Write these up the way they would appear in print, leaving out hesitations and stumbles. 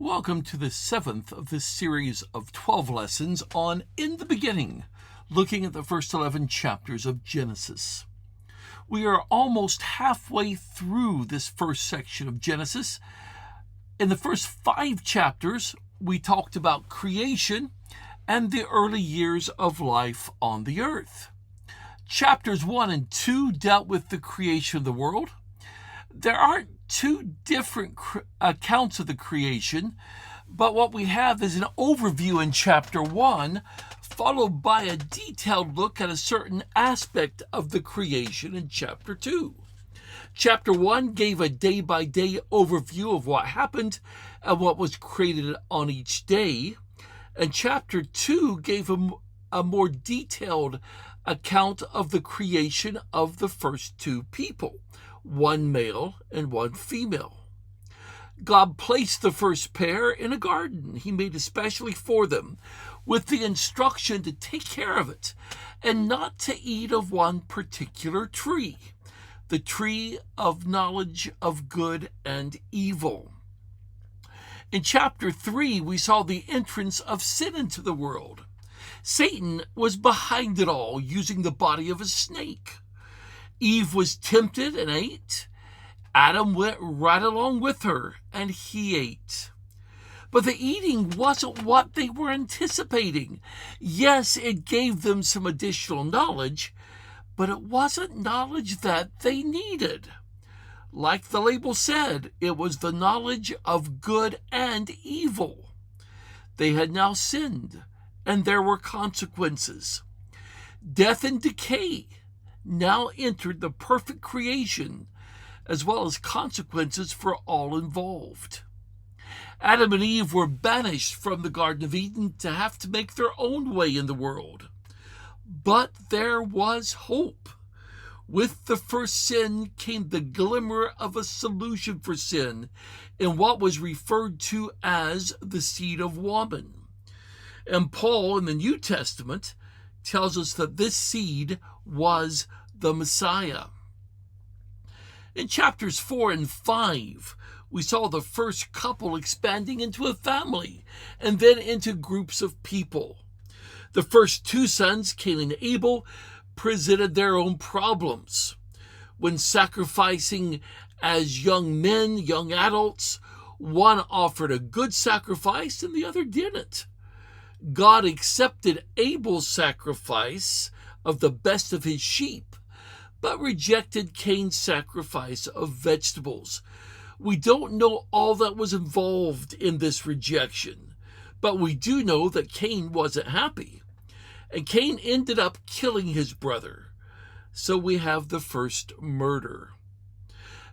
Welcome to the seventh of this series of 12 lessons on In the Beginning, looking at the first 11 chapters of Genesis. We are almost halfway through this first section of Genesis. In the first 5 chapters, we talked about creation and the early years of life on the earth. Chapters 1 and 2 dealt with the creation of the world. There aren't two different accounts of the creation, but what we have is an overview in chapter 1, followed by a detailed look at a certain aspect of the creation in chapter 2. Chapter 1 gave a day-by-day overview of what happened and what was created on each day, and chapter 2 gave a more detailed account of the creation of the first 2 people, one male and one female. God placed the first pair in a garden he made especially for them, with the instruction to take care of it and not to eat of one particular tree, the tree of knowledge of good and evil. In chapter 3, we saw the entrance of sin into the world. Satan was behind it all, using the body of a snake. Eve was tempted and ate. Adam went right along with her, and he ate. But the eating wasn't what they were anticipating. Yes, it gave them some additional knowledge, but it wasn't knowledge that they needed. Like the label said, it was the knowledge of good and evil. They had now sinned, and there were consequences. Death and decay now entered the perfect creation, as well as consequences for all involved. Adam and Eve were banished from the Garden of Eden to have to make their own way in the world. But there was hope. With the first sin came the glimmer of a solution for sin in what was referred to as the seed of woman. And Paul in the New Testament tells us that this seed was the Messiah. In chapters 4 and 5, we saw the first couple expanding into a family and then into groups of people. The first 2 sons, Cain and Abel, presented their own problems. When sacrificing as young men, young adults, one offered a good sacrifice and the other didn't. God accepted Abel's sacrifice of the best of his sheep, but rejected Cain's sacrifice of vegetables. We don't know all that was involved in this rejection, but we do know that Cain wasn't happy, and Cain ended up killing his brother. So we have the first murder.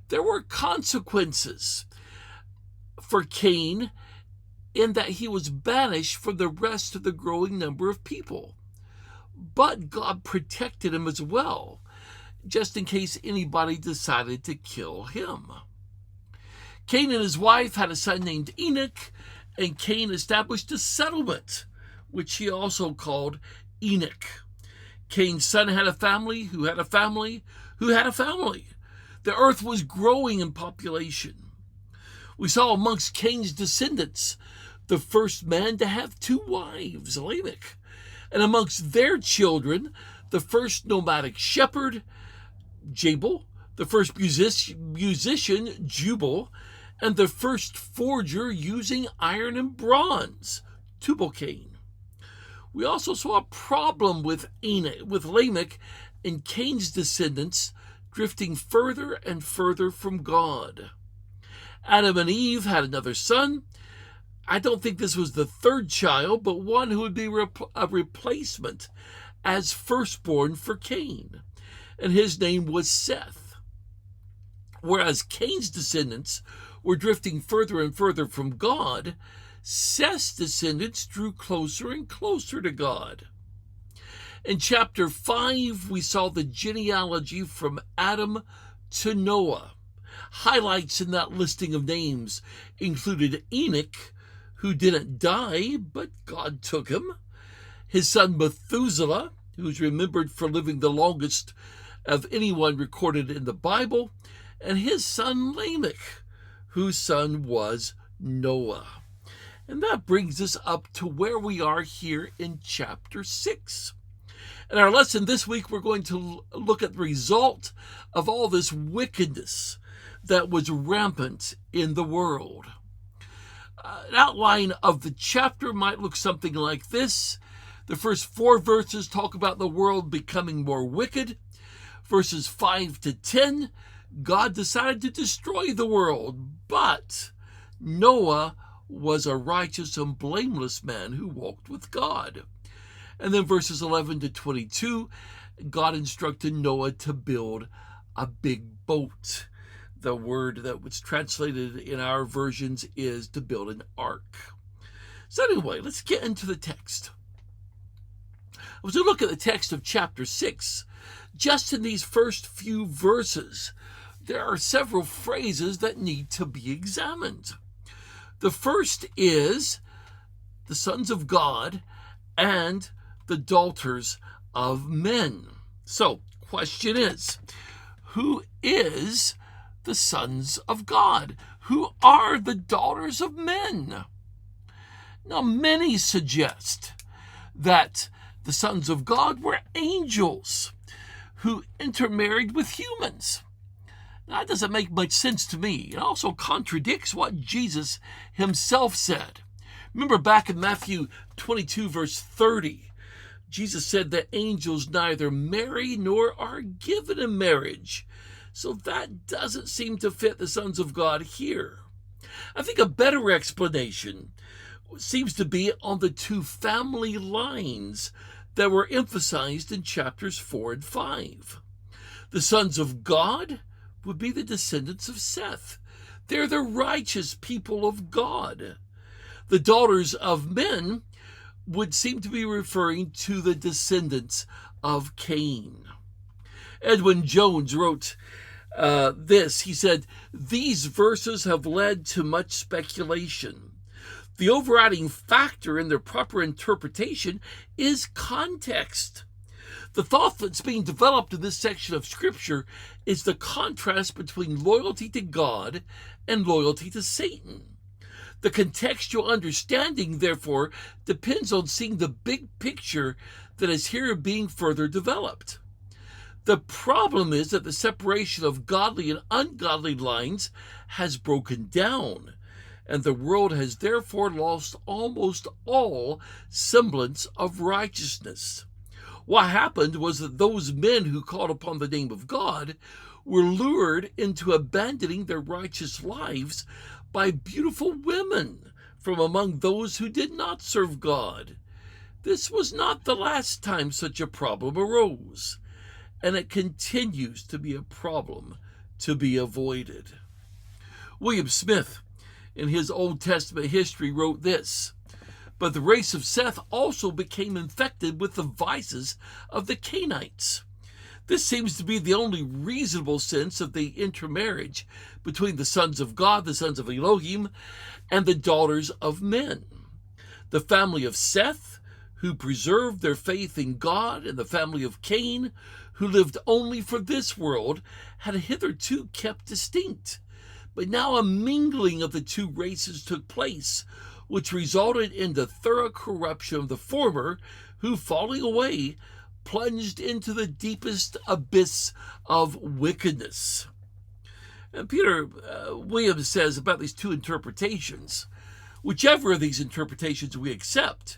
There were consequences for Cain in that he was banished from the rest of the growing number of people. But God protected him as well, just in case anybody decided to kill him. Cain and his wife had a son named Enoch, and Cain established a settlement, which he also called Enoch. Cain's son had a family, who had a family, who had a family. The earth was growing in population. We saw amongst Cain's descendants the first man to have 2 wives, Lamech, and amongst their children, the first nomadic shepherd, Jabal, the first musician, Jubal, and the first forger using iron and bronze, Tubal-Cain. We also saw a problem with Lamech and Cain's descendants drifting further and further from God. Adam and Eve had another son. I don't think this was the 3rd child, but one who would be a replacement as firstborn for Cain, and his name was Seth. Whereas Cain's descendants were drifting further and further from God, Seth's descendants drew closer and closer to God. In chapter 5, we saw the genealogy from Adam to Noah. Highlights in that listing of names included Enoch, who didn't die, but God took him, his son Methuselah, who's remembered for living the longest of anyone recorded in the Bible, and his son Lamech, whose son was Noah. And that brings us up to where we are here in chapter 6. In our lesson this week, we're going to look at the result of all this wickedness that was rampant in the world. An outline of the chapter might look something like this. The first 4 verses talk about the world becoming more wicked. Verses 5 to 10, God decided to destroy the world, but Noah was a righteous and blameless man who walked with God. And then verses 11 to 22, God instructed Noah to build a big boat. The word that was translated in our versions is to build an ark. So anyway, let's get into the text. As we look at the text of chapter 6, just in these first few verses, there are several phrases that need to be examined. The first is the sons of God and the daughters of men. So, question is, who is the sons of God? Who are the daughters of men? Now, many suggest that the sons of God were angels who intermarried with humans. Now, that doesn't make much sense to me. It also contradicts what Jesus himself said. Remember back in Matthew 22, verse 30, Jesus said that angels neither marry nor are given in marriage. So that doesn't seem to fit the sons of God here. I think a better explanation seems to be on the 2 family lines that were emphasized in chapters 4 and 5. The sons of God would be the descendants of Seth. They're the righteous people of God. The daughters of men would seem to be referring to the descendants of Cain. Edwin Jones wrote this. He said, "These verses have led to much speculation. The overriding factor in their proper interpretation is context. The thought that's being developed in this section of Scripture is the contrast between loyalty to God and loyalty to Satan. The contextual understanding, therefore, depends on seeing the big picture that is here being further developed. The problem is that the separation of godly and ungodly lines has broken down, and the world has therefore lost almost all semblance of righteousness. What happened was that those men who called upon the name of God were lured into abandoning their righteous lives by beautiful women from among those who did not serve God. This was not the last time such a problem arose, and it continues to be a problem to be avoided." William Smith, in his Old Testament history, wrote this, "But the race of Seth also became infected with the vices of the Cainites." This seems to be the only reasonable sense of the intermarriage between the sons of God, the sons of Elohim, and the daughters of men. The family of Seth, who preserved their faith in God, and the family of Cain, who lived only for this world, had hitherto kept distinct. But now a mingling of the 2 races took place, which resulted in the thorough corruption of the former, who, falling away, plunged into the deepest abyss of wickedness. And Peter Williams says about these 2 interpretations, whichever of these interpretations we accept,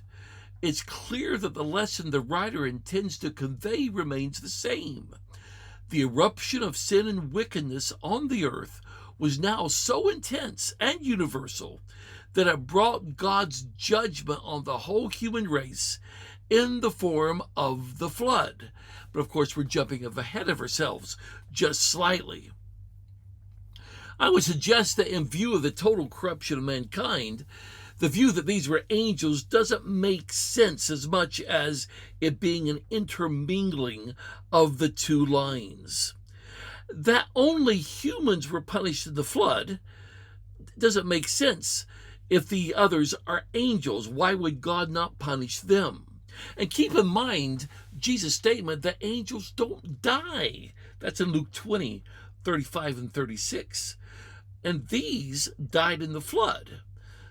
it's clear that the lesson the writer intends to convey remains the same. The eruption of sin and wickedness on the earth was now so intense and universal that it brought God's judgment on the whole human race in the form of the flood. But of course, we're jumping ahead of ourselves just slightly. I would suggest that in view of the total corruption of mankind, the view that these were angels doesn't make sense as much as it being an intermingling of the 2 lines. That only humans were punished in the flood doesn't make sense. If the others are angels, why would God not punish them? And keep in mind Jesus' statement that angels don't die. That's in Luke 20, 35 and 36. And these died in the flood.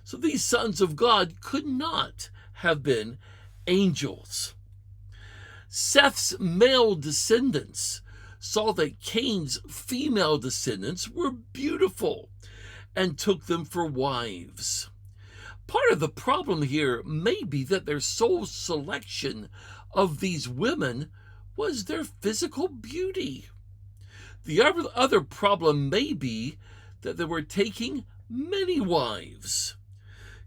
So these sons of God could not have been angels. Seth's male descendants saw that Cain's female descendants were beautiful and took them for wives. Part of the problem here may be that their sole selection of these women was their physical beauty. The other problem may be that they were taking many wives.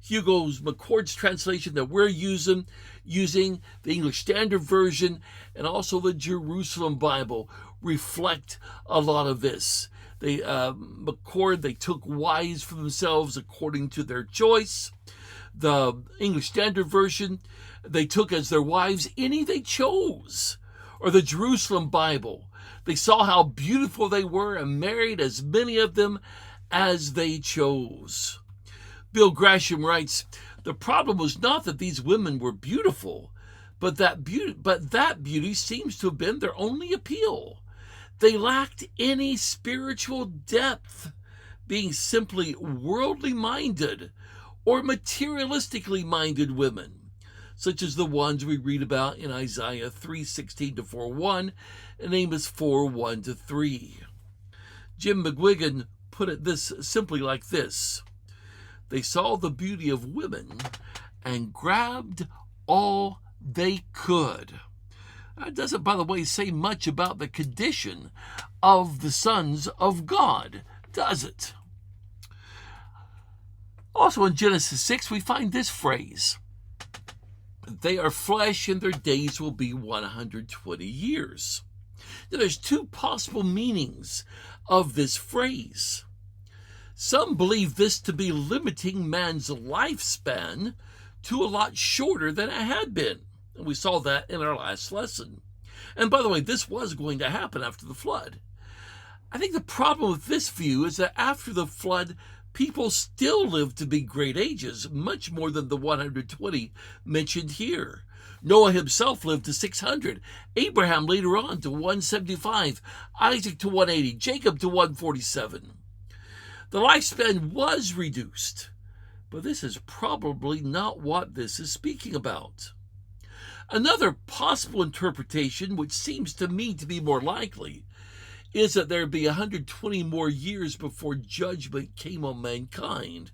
McCord's translation that we're using the English Standard Version and also the Jerusalem Bible, reflect a lot of this. They took wives for themselves according to their choice. The English Standard Version, they took as their wives any they chose. Or the Jerusalem Bible, they saw how beautiful they were and married as many of them as they chose. Bill Grasham writes, the problem was not that these women were beautiful, but that beauty seems to have been their only appeal. They lacked any spiritual depth, being simply worldly minded or materialistically minded women, such as the ones we read about in Isaiah 3:16-4:1 and Amos 4:1-3. Jim McGuigan put it this simply like this: they saw the beauty of women and grabbed all they could. That doesn't, by the way, say much about the condition of the sons of God, does it? Also in Genesis 6, we find this phrase: they are flesh and their days will be 120 years. Now, there's two possible meanings of this phrase. Some believe this to be limiting man's lifespan to a lot shorter than it had been. And we saw that in our last lesson. And by the way, this was going to happen after the flood. I think the problem with this view is that after the flood, people still lived to be great ages, much more than the 120 mentioned here. Noah himself lived to 600. Abraham later on to 175. Isaac to 180. Jacob to 147. The lifespan was reduced, but this is probably not what this is speaking about. Another possible interpretation, which seems to me to be more likely, is that there would be 120 more years before judgment came on mankind,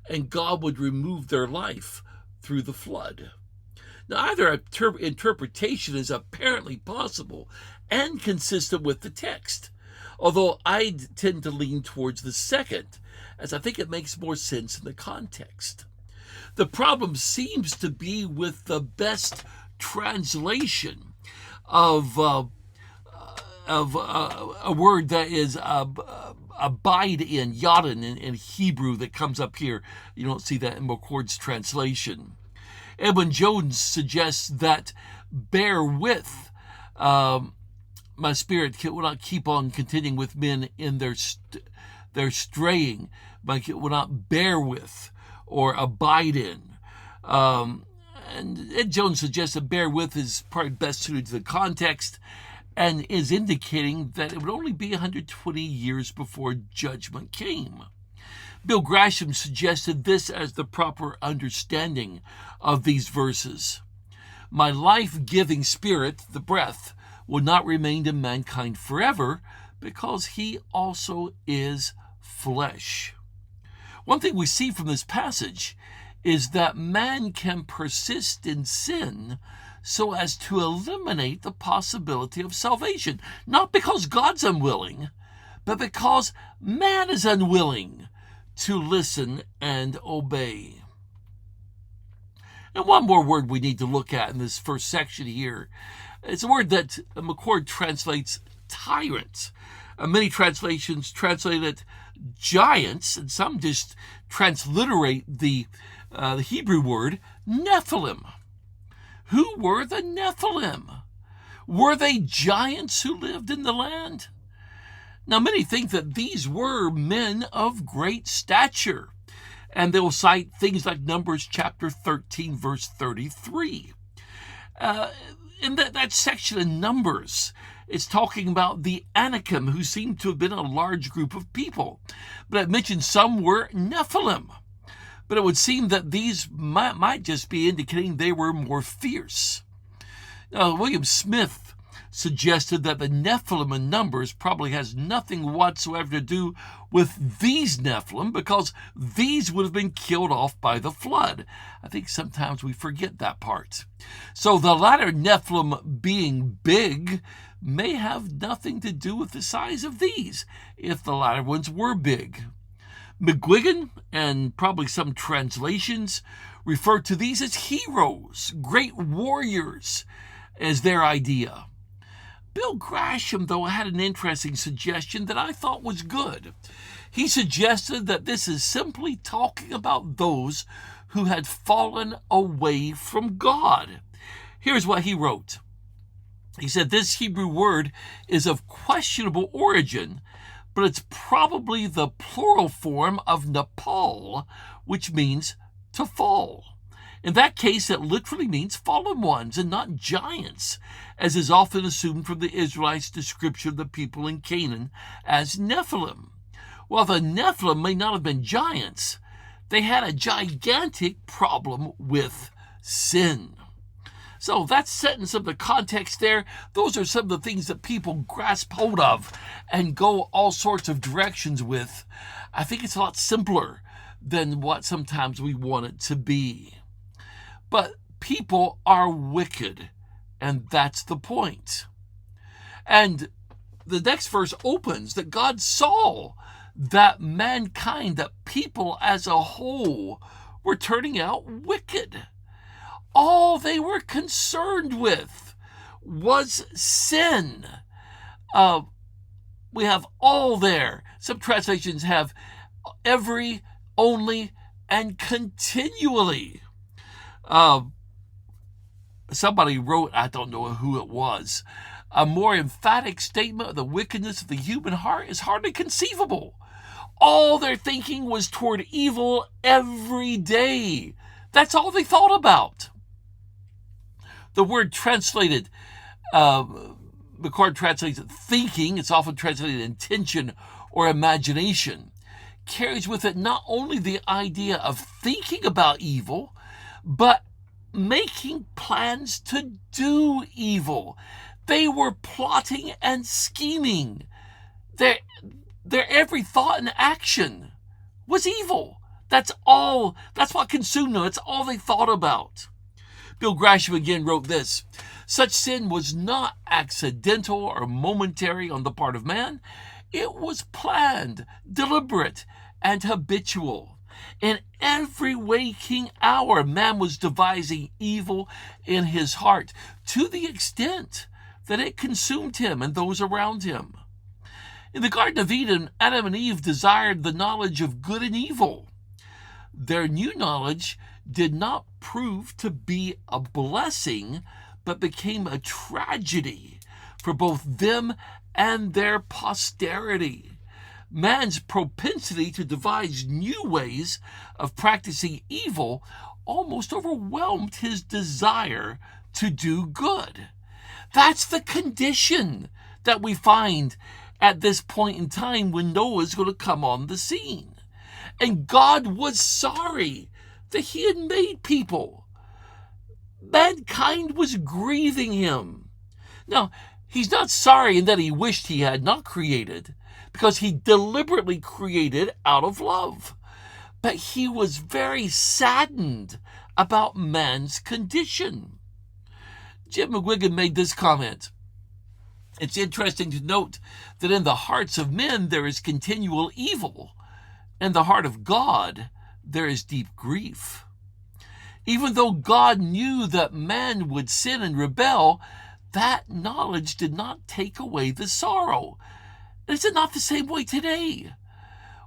and God would remove their life through the flood. Now, either interpretation is apparently possible and consistent with the text, although I tend to lean towards the second, as I think it makes more sense in the context. The problem seems to be with the best translation of a word that is abide in, yadin in Hebrew, that comes up here. You don't see that in McCord's translation. Edwin Jones suggests that bear with, my spirit will not keep on contending with men in their straying, but it will not bear with or abide in. And Ed Jones suggests that bear with is probably best suited to the context and is indicating that it would only be 120 years before judgment came. Bill Grasham suggested this as the proper understanding of these verses. My life-giving spirit, the breath, will not remain in mankind forever because he also is flesh. One thing we see from this passage is that man can persist in sin so as to eliminate the possibility of salvation, not because God's unwilling, but because man is unwilling to listen and obey. And one more word we need to look at in this first section here. It's a word that McCord translates tyrant. Many translations translate it giants, and some just transliterate the Hebrew word Nephilim. Who were the Nephilim? Were they giants who lived in the land? Now, many think that these were men of great stature, and they'll cite things like Numbers chapter 13, verse 33. In that section of Numbers, it's talking about the Anakim, who seem to have been a large group of people. But it mentions some were Nephilim. but it would seem that these might just be indicating they were more fierce. Now, William Smith suggested that the Nephilim in Numbers probably has nothing whatsoever to do with these Nephilim, because these would have been killed off by the flood. I think sometimes we forget that part. So the latter Nephilim being big may have nothing to do with the size of these, if the latter ones were big. McGuigan and probably some translations refer to these as heroes, great warriors, as their idea. Bill Grasham, though, had an interesting suggestion that I thought was good. He suggested that this is simply talking about those who had fallen away from God. Here's what he wrote. He said, this Hebrew word is of questionable origin, but it's probably the plural form of Nepal, which means to fall. In that case, it literally means fallen ones and not giants, as is often assumed from the Israelites' description of the people in Canaan as Nephilim. While the Nephilim may not have been giants, they had a gigantic problem with sin. So that's setting some of the context there. Those are some of the things that people grasp hold of and go all sorts of directions with. I think it's a lot simpler than what sometimes we want it to be. But people are wicked, and that's the point. And the next verse opens that God saw that mankind, that people as a whole, were turning out wicked. All they were concerned with was sin. We have all there. Some translations have every, only, and continually. Somebody wrote, I don't know who it was, a more emphatic statement of the wickedness of the human heart is hardly conceivable. All their thinking was toward evil every day. That's all they thought about. The word translated, McCord translates it thinking, it's often translated intention or imagination, carries with it not only the idea of thinking about evil, but making plans to do evil. They were plotting and scheming. Their every thought and action was evil. That's what consumed them. That's all they thought about. Bill Grasham again wrote this: such sin was not accidental or momentary on the part of man. It was planned, deliberate, and habitual. In every waking hour, man was devising evil in his heart to the extent that it consumed him and those around him. In the Garden of Eden, Adam and Eve desired the knowledge of good and evil. Their new knowledge did not prove to be a blessing, but became a tragedy for both them and their posterity. Man's propensity to devise new ways of practicing evil almost overwhelmed his desire to do good. That's the condition that we find at this point in time when Noah's going to come on the scene. And God was sorry that he had made people. Mankind was grieving him. Now, he's not sorry in that he wished he had not created, because he deliberately created out of love. But he was very saddened about man's condition. Jim McGuigan made this comment: it's interesting to note that in the hearts of men there is continual evil. In the heart of God there is deep grief. Even though God knew that man would sin and rebel, that knowledge did not take away the sorrow. Is it not the same way today?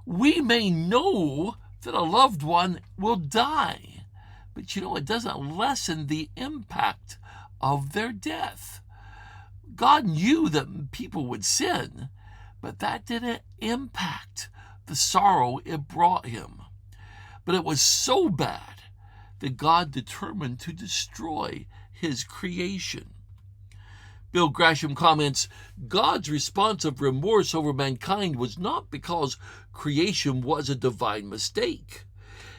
We may know that a loved one will die, but it doesn't lessen the impact of their death. God knew that people would sin, but that didn't impact the sorrow it brought him. But it was so bad that God determined to destroy his creation. Bill Grasham comments, God's response of remorse over mankind was not because creation was a divine mistake.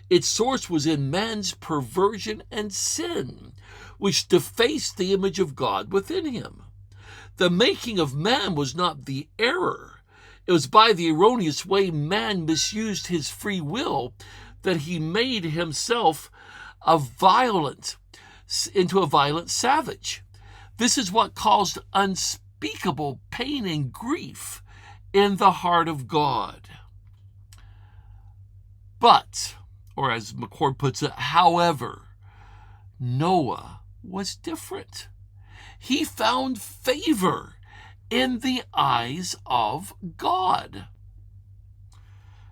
Its source was in man's perversion and sin, which defaced the image of God within him. The making of man was not the error. It was by the erroneous way man misused his free will that he made himself into a violent savage. This is what caused unspeakable pain and grief in the heart of God. But, or as McCord puts it, however, Noah was different. He found favor in the eyes of God.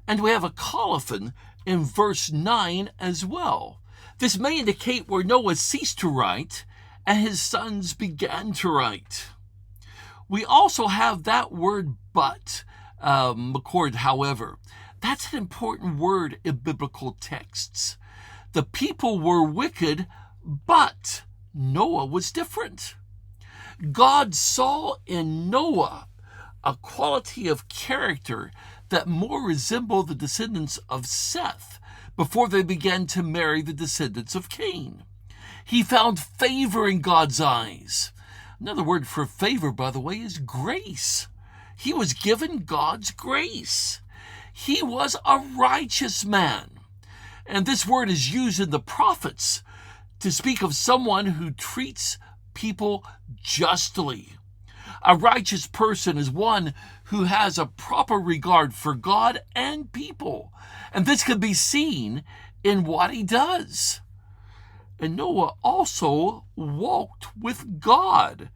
And we have a colophon in verse 9 as well. This may indicate where Noah ceased to write and his sons began to write. We also have that word but, McCord, however. That's an important word in biblical texts. The people were wicked, but Noah was different. God saw in Noah a quality of character that more resembled the descendants of Seth before they began to marry the descendants of Cain. He found favor in God's eyes. Another word for favor, by the way, is grace. He was given God's grace. He was a righteous man. And this word is used in the prophets to speak of someone who treats people justly. A righteous person is one who has a proper regard for God and people. And this can be seen in what he does. And Noah also walked with God,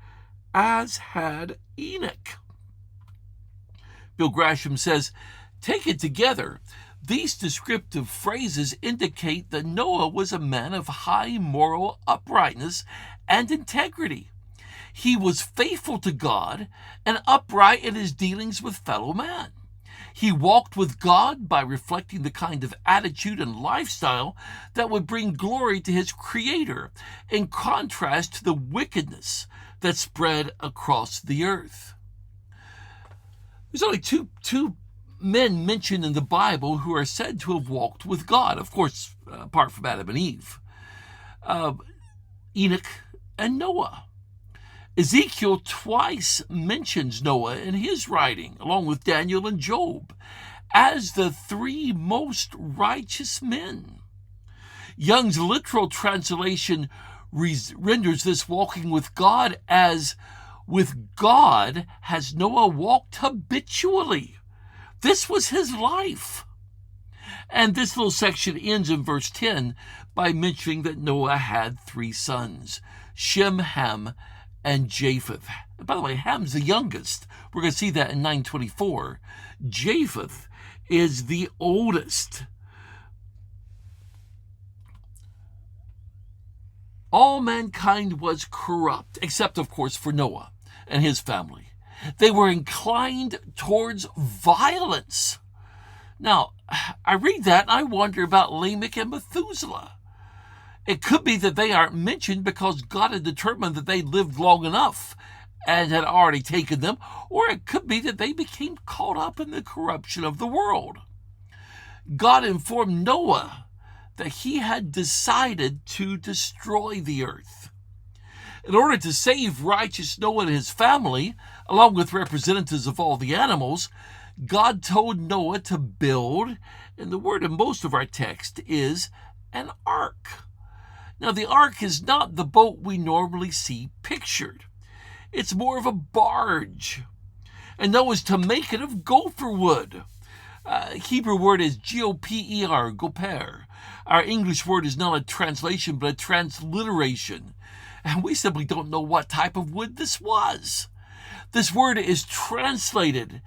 as had Enoch. Bill Grasham says, taken together, these descriptive phrases indicate that Noah was a man of high moral uprightness and integrity. He was faithful to God and upright in his dealings with fellow man. He walked with God by reflecting the kind of attitude and lifestyle that would bring glory to his Creator, in contrast to the wickedness that spread across the earth. There's only two men mentioned in the Bible who are said to have walked with God, of course, apart from Adam and Eve. Enoch and Noah. Ezekiel twice mentions Noah in his writing, along with Daniel and Job, as the three most righteous men. Young's literal translation renders this walking with God as, with God has Noah walked habitually. This was his life. And this little section ends in verse 10 by mentioning that Noah had three sons, Shem, Ham, and Japheth. And by the way, Ham's the youngest. We're going to see that in 9:24. Japheth is the oldest. All mankind was corrupt, except, of course, for Noah and his family. They were inclined towards violence. Now, I read that and I wonder about Lamech and Methuselah. It could be that they aren't mentioned because God had determined that they lived long enough and had already taken them, or it could be that they became caught up in the corruption of the world. God informed Noah that he had decided to destroy the earth. In order to save righteous Noah and his family, along with representatives of all the animals, God told Noah to build, and the word in most of our text is an ark. Now, the ark is not the boat we normally see pictured. It's more of a barge. And Noah's to make it of gopher wood. Hebrew word is G-O-P-E-R, goper. Our English word is not a translation, but a transliteration. And we simply don't know what type of wood this was. This word is translated,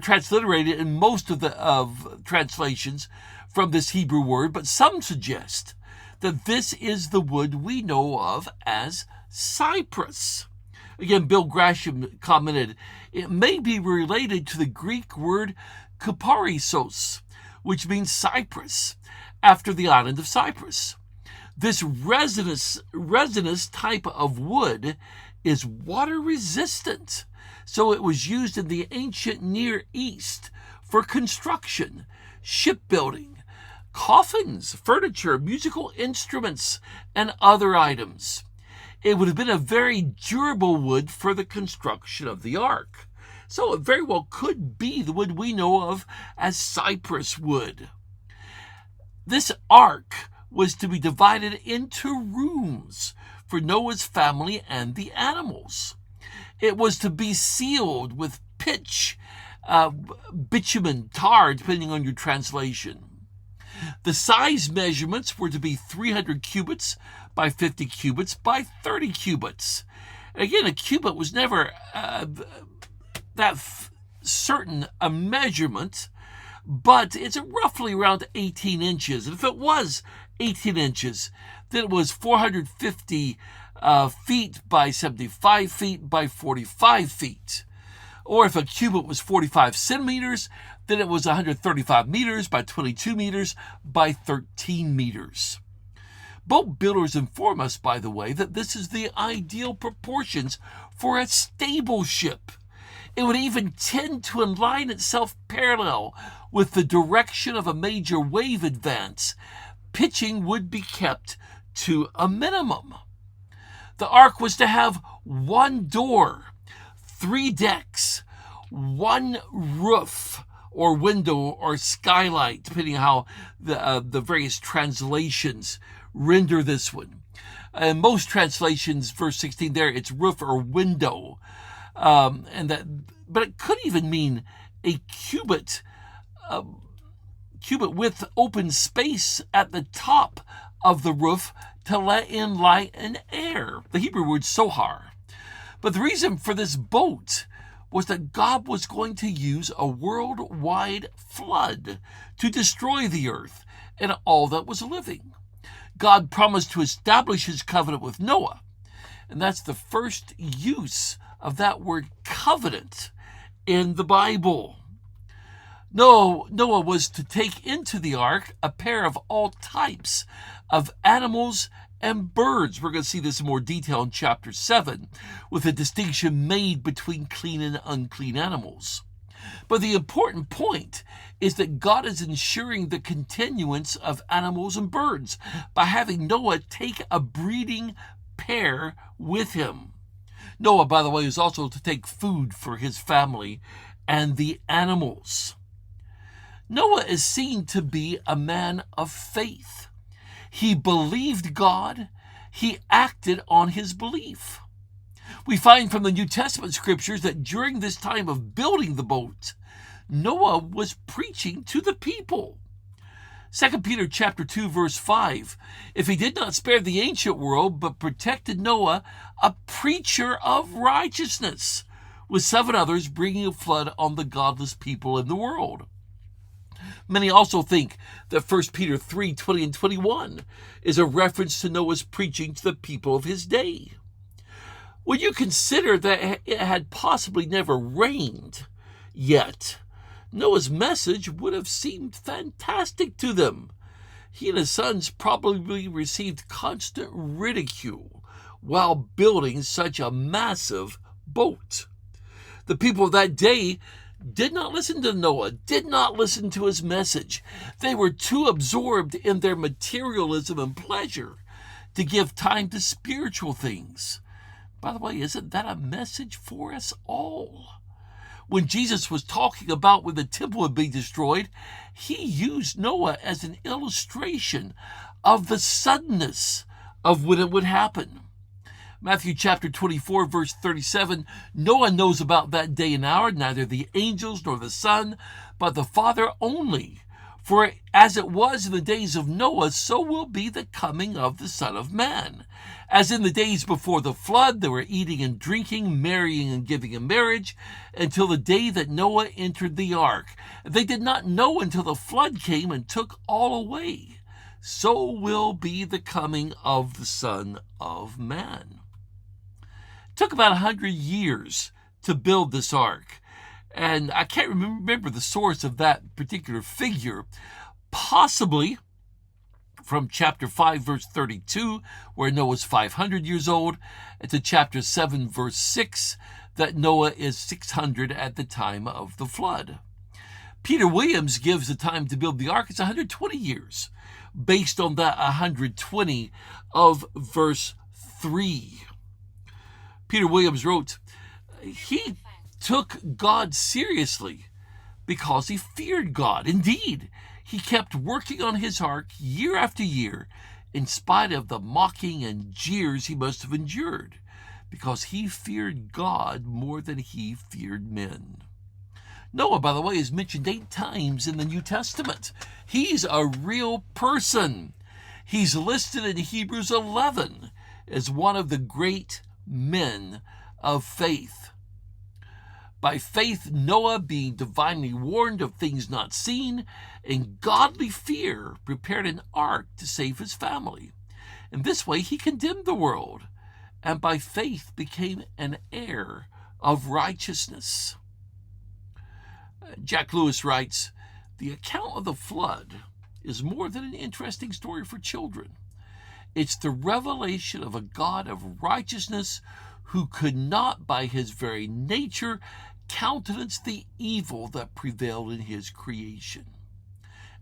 transliterated in most of the translations from this Hebrew word, but some suggest that this is the wood we know of as cypress. Again, Bill Grasham commented, it may be related to the Greek word kuparisos, which means cypress, after the island of Cyprus. This resinous type of wood is water resistant, so it was used in the ancient Near East for construction, shipbuilding, coffins, furniture, musical instruments, and other items. It would have been a very durable wood for the construction of the ark. So it very well could be the wood we know of as cypress wood. This ark was to be divided into rooms for Noah's family and the animals. It was to be sealed with pitch, bitumen, tar, depending on your translation. The size measurements were to be 300 cubits by 50 cubits by 30 cubits. Again, a cubit was never certain a measurement, but it's roughly around 18 inches. And if it was 18 inches, then it was 450 feet by 75 feet by 45 feet. Or if a cubit was 45 centimeters, then it was 135 meters by 22 meters by 13 meters. Boat builders inform us, by the way, that this is the ideal proportions for a stable ship. It would even tend to align itself parallel with the direction of a major wave advance. Pitching would be kept to a minimum. The ark was to have one door, 3 decks, 1 roof or window or skylight, depending on how the various translations render this one. In most translations, verse 16 there, it's roof or window. But it could even mean a cubit with open space at the top of the roof to let in light and air. The Hebrew word sohar. But the reason for this boat was that God was going to use a worldwide flood to destroy the earth and all that was living. God promised to establish his covenant with Noah, and that's the first use of that word covenant in the Bible. Noah was to take into the ark a pair of all types of animals and birds. We're going to see this in more detail in chapter 7, with a distinction made between clean and unclean animals. But the important point is that God is ensuring the continuance of animals and birds by having Noah take a breeding pair with him. Noah, by the way, is also to take food for his family and the animals. Noah is seen to be a man of faith. He believed God. He acted on his belief. We find from the New Testament scriptures that during this time of building the boat, Noah was preaching to the people. 2 Peter chapter 2, verse 5, if he did not spare the ancient world, but protected Noah, a preacher of righteousness, with 7 others, bringing a flood on the godless people in the world. Many also think that 1 Peter 3, 20 and 21 is a reference to Noah's preaching to the people of his day. When you consider that it had possibly never rained yet, Noah's message would have seemed fantastic to them. He and his sons probably received constant ridicule while building such a massive boat. The people of that day did not listen to Noah, did not listen to his message. They were too absorbed in their materialism and pleasure to give time to spiritual things. By the way, isn't that a message for us all? When Jesus was talking about when the temple would be destroyed, he used Noah as an illustration of the suddenness of when it would happen. Matthew chapter 24, verse 37, no one knows about that day and hour, neither the angels nor the Son, but the Father only. For as it was in the days of Noah, so will be the coming of the Son of Man. As in the days before the flood, they were eating and drinking, marrying and giving in marriage, until the day that Noah entered the ark. They did not know until the flood came and took all away. So will be the coming of the Son of Man. It took about 100 years to build this ark. And I can't remember the source of that particular figure. Possibly from chapter 5, verse 32, where Noah's 500 years old, and to chapter 7, verse 6, that Noah is 600 at the time of the flood. Peter Williams gives the time to build the ark as 120 years, based on that 120 of verse 3. Peter Williams wrote, he took God seriously because he feared God. Indeed, he kept working on his ark year after year, in spite of the mocking and jeers he must have endured, because he feared God more than he feared men. Noah, by the way, is mentioned 8 times in the New Testament. He's a real person. He's listed in Hebrews 11 as one of the great men of faith. By faith, Noah, being divinely warned of things not seen, in godly fear prepared an ark to save his family. In this way, he condemned the world, and by faith became an heir of righteousness. Jack Lewis writes, the account of the flood is more than an interesting story for children. It's the revelation of a God of righteousness who could not, by his very nature, countenance the evil that prevailed in his creation.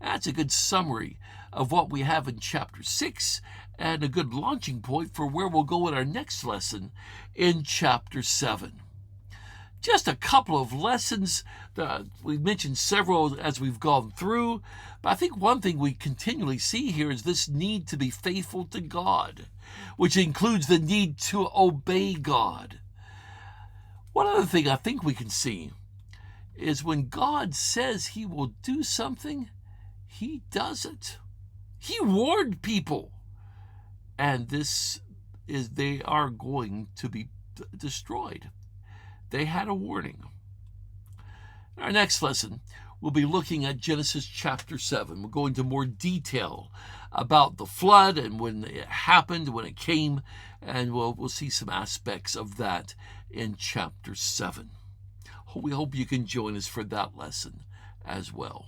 That's a good summary of what we have in chapter 6 and a good launching point for where we'll go in our next lesson in chapter 7. Just a couple of lessons. We've mentioned several as we've gone through, but I think one thing we continually see here is this need to be faithful to God, which includes the need to obey God. One other thing I think we can see is when God says he will do something, he does it. He warned people, and they are going to be destroyed. They had a warning. In our next lesson, we'll be looking at Genesis chapter 7. We'll go into more detail about the flood and when it happened, when it came, and we'll see some aspects of that in chapter 7. We hope you can join us for that lesson as well.